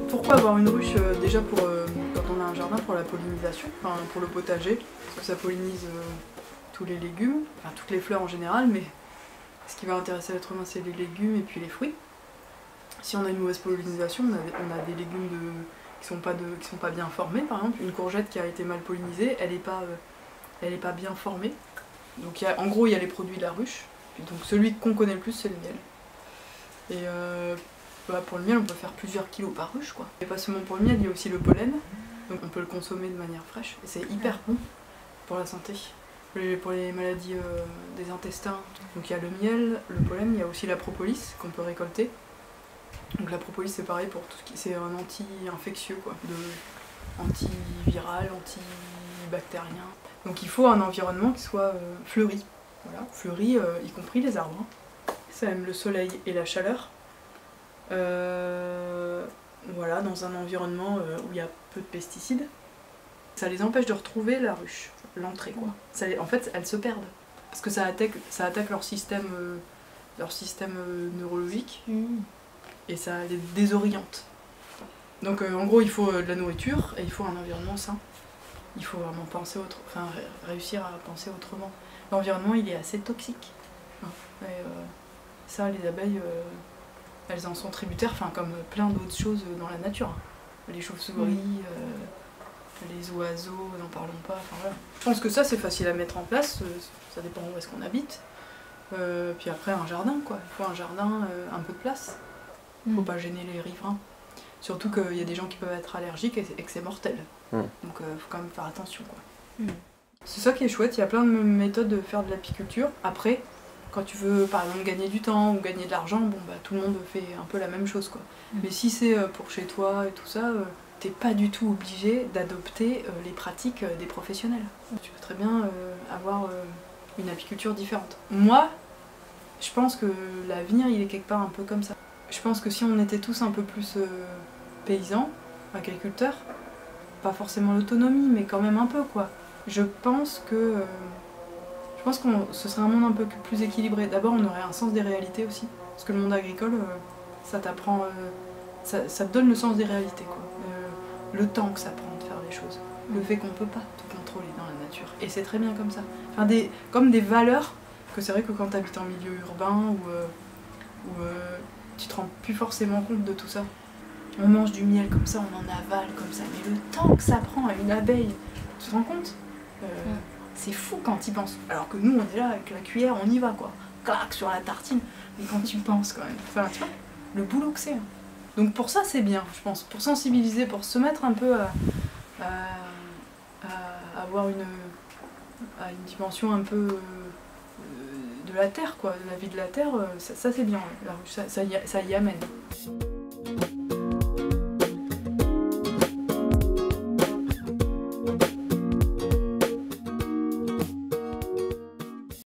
Pourquoi avoir une ruche déjà pour quand on a un jardin pour la pollinisation, enfin pour le potager, parce que ça pollinise tous les légumes, enfin toutes les fleurs en général, mais ce qui va intéresser l'être humain c'est les légumes et puis les fruits. Si on a une mauvaise pollinisation, on a des légumes qui sont pas bien formés. Par exemple, une courgette qui a été mal pollinisée, elle est pas bien formée. Donc en gros, il y a les produits de la ruche. Puis donc celui qu'on connaît le plus, c'est le miel. Et pour le miel, on peut faire plusieurs kilos par ruche, quoi. Et pas seulement pour le miel, il y a aussi le pollen. Donc on peut le consommer de manière fraîche. Et c'est hyper bon pour la santé. Pour les maladies des intestins. Donc il y a le miel, le pollen, il y a aussi la propolis qu'on peut récolter. Donc la propolis c'est pareil pour tout ce qui c'est un anti-infectieux quoi, antiviral, antibactérien. Donc il faut un environnement qui soit fleuri. Voilà, fleuri y compris les arbres. Ça aime le soleil et la chaleur. Voilà, dans un environnement où il y a peu de pesticides. Ça les empêche de retrouver la ruche, l'entrée quoi. En fait elles se perdent. Parce que ça attaque leur système neurologique. Et ça les désoriente. Donc en gros il faut de la nourriture et il faut un environnement sain. Il faut vraiment réussir à penser autrement. L'environnement il est assez toxique. Et, ça les abeilles elles en sont tributaires, comme plein d'autres choses dans la nature. Les chauves-souris, les oiseaux, n'en parlons pas. Voilà. Je pense que ça c'est facile à mettre en place, ça dépend où est-ce qu'on habite. Puis après un jardin quoi, il faut un jardin, un peu de place. Faut pas gêner les riverains. Surtout qu'il y a des gens qui peuvent être allergiques et que c'est mortel. Donc faut quand même faire attention quoi. C'est ça qui est chouette, il y a plein de méthodes de faire de l'apiculture. Après, quand tu veux par exemple gagner du temps ou gagner de l'argent, bon bah tout le monde fait un peu la même chose quoi. Mais si c'est pour chez toi et tout ça, t'es pas du tout obligé d'adopter les pratiques des professionnels. Tu peux très bien avoir une apiculture différente. Moi, je pense que l'avenir il est quelque part un peu comme ça. Je pense que si on était tous un peu plus paysans, agriculteurs, pas forcément l'autonomie, mais quand même un peu quoi. Je pense que ce serait un monde un peu plus équilibré. D'abord, on aurait un sens des réalités aussi, parce que le monde agricole, ça t'apprend, ça te donne le sens des réalités quoi. Le temps que ça prend de faire les choses, le fait qu'on peut pas tout contrôler dans la nature, et c'est très bien comme ça. Comme des valeurs que c'est vrai que quand tu habites en milieu urbain ou tu te rends plus forcément compte de tout ça. On mange du miel comme ça, on en avale comme ça, mais le temps que ça prend à une abeille, tu te rends compte c'est fou quand tu y penses. Alors que nous, on est là avec la cuillère, on y va quoi. Clac sur la tartine. Mais quand tu penses quand même, tu vois, le boulot que c'est. Donc pour ça, c'est bien, je pense. Pour sensibiliser, pour se mettre un peu à avoir une dimension un peu de la terre quoi, de la vie de la terre, ça c'est bien, la ruche, ça y amène.